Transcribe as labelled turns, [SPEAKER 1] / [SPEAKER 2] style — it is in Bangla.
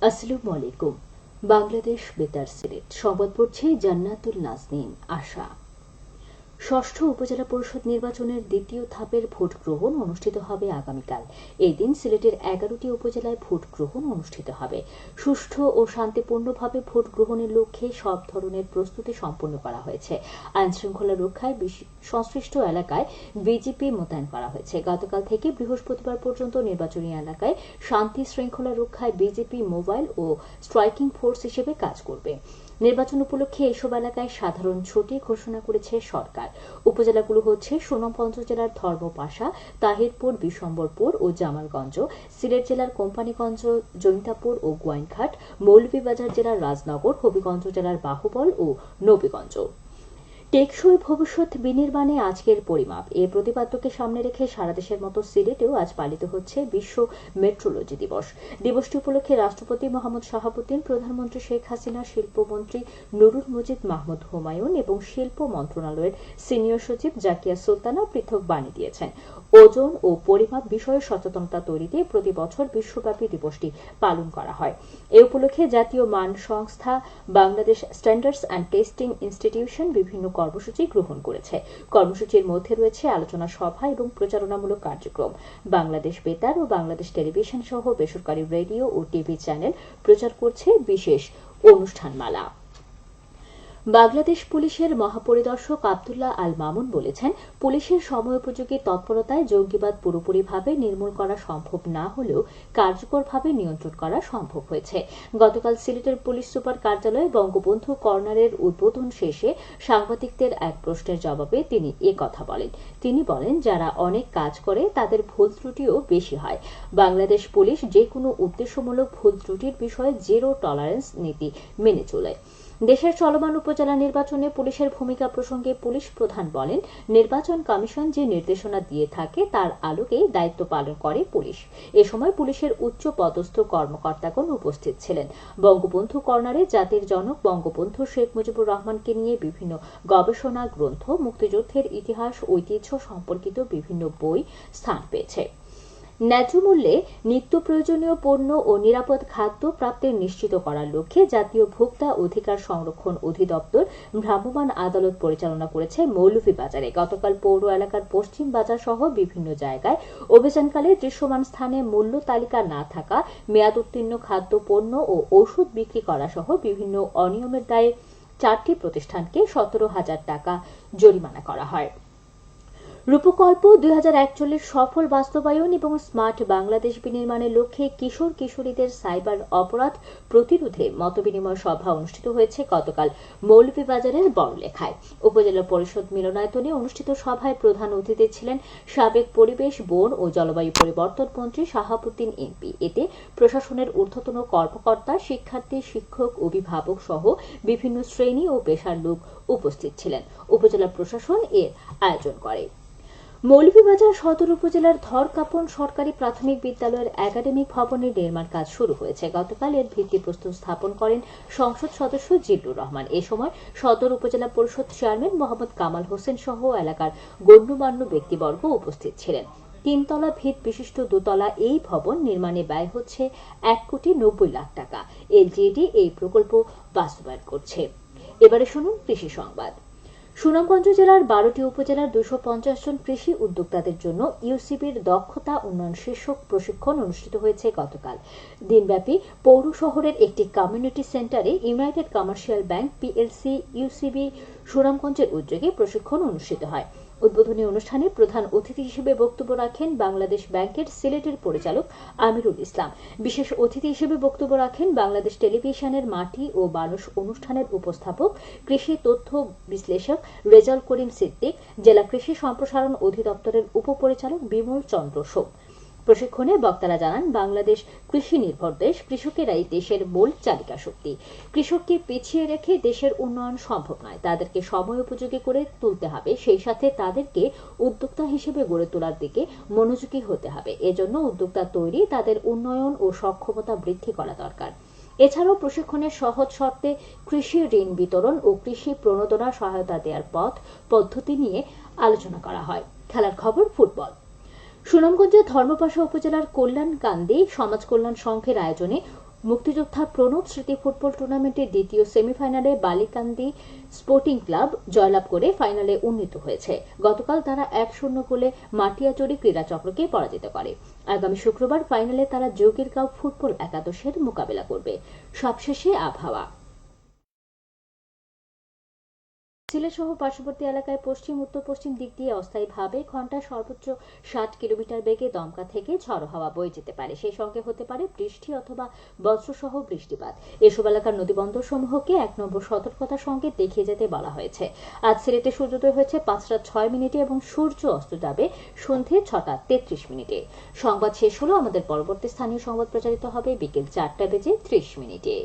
[SPEAKER 1] আসসালামু আলাইকুম। বাংলাদেশ বেতার সিলেট সংবাদ পড়ছে জান্নাতুল নাজনীন আশা। ষষ্ঠ উপজেলা পরিষদ নির্বাচনের দ্বিতীয় ধাপের ভোট গ্রহণ অনুষ্ঠিত হবে আগামীকাল। এই দিন সিলেটের 11টি উপজেলায় ভোট গ্রহণ অনুষ্ঠিত হবে। সুষ্ঠু ও শান্তিপূর্ণভাবে ভোট গ্রহণের লক্ষ্যে সব ধরনের প্রস্তুতি সম্পন্ন করা হয়েছে। আইনশৃঙ্খলা রক্ষায় সংশ্লিষ্ট এলাকায় বিজিপি মোতায়েন করা হয়েছে। গতকাল থেকে বৃহস্পতিবার পর্যন্ত নির্বাচনী এলাকায় শান্তি শৃঙ্খলা রক্ষায় বিজিপি মোবাইল ও স্ট্রাইকিং ফোর্স হিসেবে কাজ করবে। নির্বাচন উপলক্ষে এসব এলাকায় সাধারণ ছুটি ঘোষণা করেছে সরকার। উপজেলাগুলো হচ্ছে সুনামগঞ্জ জেলার ধর্মপাশা, তাহিরপুর, বিশম্বরপুর ও জামালগঞ্জ, সিলেট জেলার কোম্পানীগঞ্জ, জৈন্তাপুর ও গোয়াইনঘাট, মৌলভীবাজার জেলার রাজনগর, হবিগঞ্জ জেলার বাহুবল ও নবীগঞ্জ। টেকসই ভবিষ্যৎ বিনির্মাণে আজকের পরিমাপ এ প্রতিপাদ্যকে সামনে রেখে সারা দেশের মতো সিলেটেও আজ পালিত হচ্ছে বিশ্ব মেট্রোলজি দিবস। দিবসটি উপলক্ষে রাষ্ট্রপতি মোহাম্মদ শাহাবুদ্দিন, প্রধানমন্ত্রী শেখ হাসিনা, শিল্পমন্ত্রী নুরুল মজিদ মাহমুদ হুমায়ুন এবং শিল্প মন্ত্রণালয়ের সিনিয়র সচিব জাকিয়া সুলতানা পৃথক বাণী দিয়েছেন। ওজন ও পরিমাপ বিষয়ে সচেতনতা তৈরিতে প্রতি বছর বিশ্বব্যাপী দিবসটি পালন করা হয়। এ উপলক্ষে জাতীয় মান সংস্থা Bangladesh standards and testing institution বিভিন্ন কর্মসূচি গ্রহণ করেছে। কর্মসূচির মধ্যে রয়েছে আলোচনা সভা এবং প্রচারণামূলক কার্যক্রম। বাংলাদেশ বেতার ও বাংলাদেশ টেলিভিশন সহ বেসরকারি রেডিও ও টিভি চ্যানেল প্রচার করছে বিশেষ অনুষ্ঠানমালা। বাংলাদেশ পুলিশের মহাপরিদর্শক আব্দুল্লাহ আল মামুন বলেছেন, পুলিশের সময়োপযোগী তৎপরতায় জঙ্গিবাদ পুরোপুরিভাবে নির্মূল করা সম্ভব না হলেও কার্যকরভাবে নিয়ন্ত্রণ করা সম্ভব হয়েছে। গতকাল সিলেটের পুলিশ সুপার কার্যালয়ে বঙ্গবন্ধু কর্নারের উদ্বোধন শেষে সাংবাদিকদের এক প্রশ্নের জবাবে তিনি কথা বলেন। তিনি বলেন, যারা অনেক কাজ করে তাদের ভুল ত্রুটিও বেশি হয়। বাংলাদেশ পুলিশ যে কোনো উদ্দেশ্যমূলক ভুল ত্রুটির বিষয়ে জিরো টলারেন্স নীতি মেনে চলে। দেশের চলমান উপজেলা নির্বাচনে পুলিশের ভূমিকা প্রসঙ্গে পুলিশ প্রধান বলেন, নির্বাচন কমিশন যে নির্দেশনা দিয়ে থাকে তার আলোকেই দায়িত্ব পালন করে পুলিশ। এ সময় পুলিশের উচ্চ পদস্থ কর্মকর্তাগণ উপস্থিত ছিলেন। বঙ্গবন্ধু কর্নারে জাতির জনক বঙ্গবন্ধু শেখ মুজিবুর রহমানকে নিয়ে বিভিন্ন গবেষণা গ্রন্থ, মুক্তিযুদ্ধের ইতিহাস, ঐতিহ্য সম্পর্কিত বিভিন্ন বই স্থান পেয়েছে। ন্যায্য মূল্যে নিত্য প্রয়োজনীয় পণ্য ও নিরাপদ খাদ্য প্রাপ্তির নিশ্চিত করার লক্ষ্যে জাতীয় ভোক্তা অধিকার সংরক্ষণ অধিদপ্তর ভ্রাম্যমাণ আদালত পরিচালনা করেছে মৌলভীবাজারে। গতকাল পৌর এলাকার পশ্চিম বাজার সহ বিভিন্ন জায়গায় অভিযানকালে দৃশ্যমান স্থানে মূল্য তালিকা না থাকা, মেয়াদ উত্তীর্ণ খাদ্য পণ্য ও ওষুধ বিক্রি করা সহ বিভিন্ন অনিয়মের দায়ে 4টি প্রতিষ্ঠানকে 17,000 টাকা জরিমানা করা হয়। রূপকল্প 2041 সফল বাস্তবায়ন এবং স্মার্ট বাংলাদেশ বিনির্মাণের লক্ষ্যে কিশোর কিশোরীদের সাইবার অপরাধ প্রতিরোধে মতবিনিময় সভা অনুষ্ঠিত হয়েছে গতকাল মৌলভীবাজারের বড়লেখায়। উপজেলা পরিষদ মিলনায়তনে অনুষ্ঠিত সভায় প্রধান অতিথি ছিলেন সাবেক পরিবেশ, বন ও জলবায়ু পরিবর্তন মন্ত্রী শাহাবুদ্দিন এমপি। এতে প্রশাসনের ঊর্ধ্বতন কর্মকর্তা, শিক্ষার্থী, শিক্ষক, অভিভাবক সহ বিভিন্ন শ্রেণী ও পেশার লোক উপস্থিত ছিলেন। উপজেলা প্রশাসন এর আয়োজন করে। মৌলভীবাজার সদর উপজেলার ধরকাপন সরকারি প্রাথমিক বিদ্যালয়ের একাডেমিক ভবনের নির্মাণ কাজ শুরু হয়েছে। গতকাল এর ভিত্তিপ্রস্তর স্থাপন করেন সংসদ সদস্য জিল্লুর রহমান। এ সময় সদর উপজেলা পরিষদ চেয়ারম্যান মোহাম্মদ কামাল হোসেন সহ এলাকার গণ্যমান্য ব্যক্তিবর্গ উপস্থিত ছিলেন। 3 তলা ভিত বিশিষ্ট দোতলা এই ভবন নির্মাণে ব্যয় হচ্ছে 1,90,00,000 টাকা। এলজিইডি এই প্রকল্প বাস্তবায়ন করছে। এবারে শুনুন কৃষি সংবাদ। সুনামগঞ্জ জেলার 12টি উপজেলার 250 জন কৃষি উদ্যোক্তাদের জন্য ইউসিবির দক্ষতা উন্নয়ন শীর্ষক প্রশিক্ষণ অনুষ্ঠিত হয়েছে গতকাল। দিনব্যাপী পৌর শহরের একটি কমিউনিটি সেন্টারে United commercial bank PLC UCB সুনামগঞ্জের উদ্যোগে প্রশিক্ষণ অনুষ্ঠিত হয়। উদ্বোধনী অনুষ্ঠানে প্রধান অতিথি হিসেবে বক্তব্য রাখেন বাংলাদেশ ব্যাংকের সিলেটের পরিচালক আমিরুল ইসলাম। বিশেষ অতিথি হিসেবে বক্তব্য রাখেন বাংলাদেশ টেলিভিশনের মাটি ও মানুষ অনুষ্ঠানের উপস্থাপক, কৃষি তথ্য বিশ্লেষক রেজাউল করিম সিদ্দিক, জেলা কৃষি সম্প্রসারণ অধিদপ্তরের উপপরিচালক বিমল চন্দ্র সোম। প্রশিক্ষণে বক্তারা জানান, বাংলাদেশ কৃষি নির্ভর দেশ, কৃষকেরাই দেশের মূল চালিকা শক্তি। কৃষককে পিছিয়ে রেখে দেশের উন্নয়ন সম্ভব নয়। তাদেরকে সময় উপযোগী করে তুলতে হবে, সেই সাথে তাদেরকে উদ্যোক্তা হিসেবে গড়ে তোলার দিকে মনোযোগী হতে হবে। এজন্য উদ্যোক্তা তৈরি, তাদের উন্নয়ন ও সক্ষমতা বৃদ্ধি করা দরকার। এছাড়াও প্রশিক্ষণের সহজ শর্তে কৃষি ঋণ বিতরণ ও কৃষি প্রণোদনা সহায়তা দেওয়ার পদ্ধতি নিয়ে আলোচনা করা হয়। খেলার খবর ফুটবল। সুনামগঞ্জের ধর্মপাশা উপজেলার কল্যাণকান্দি সমাজ কল্যাণ সংঘের আয়োজনে মুক্তিযোদ্ধা প্রণব স্মৃতি ফুটবল টুর্নামেন্টের দ্বিতীয় সেমিফাইনালে বালিকান্দি স্পোর্টিং ক্লাব জয়লাভ করে ফাইনালে উন্নীত হয়েছে। গতকাল তারা 1-0 গোলে মাটিয়াচড়ি ক্রীড়া চক্রকে পরাজিত করে। আগামী শুক্রবার ফাইনালে তারা যোগীরগাঁও ফুটবল একাদশের মোকাবেলা করবে। সবশেষে আবহাওয়া। সিলেট সহ পার্শ্ববর্তী এলাকায় পশ্চিম উত্তর পশ্চিম দিক দিয়ে অস্থায়ীভাবে ঘন্টায় সর্বোচ্চ 60 কিলোমিটার বেগে দমকা থেকে ঝড়ো হাওয়া বয়ে যেতে পারে। সেই সঙ্গে হতে পারে বৃষ্টি অথবা বজ্রসহ বৃষ্টিপাত। এসব এলাকার নদীবন্দর সমূহকে 1 নম্বর সতর্কতার সঙ্গে দেখিয়ে যেতে বলা হয়েছে। আজ সিলেটে সূর্যোদয় হয়েছে 5টা 6 মিনিটে এবং সূর্য অস্ত যাবে সন্ধে 6টা 33 মিনিটে। সংবাদ শেষ হলো। আমাদের পরবর্তী স্থানীয় সংবাদ প্রচারিত হবে বিকেল 4টা বেজে 30 মিনিটে।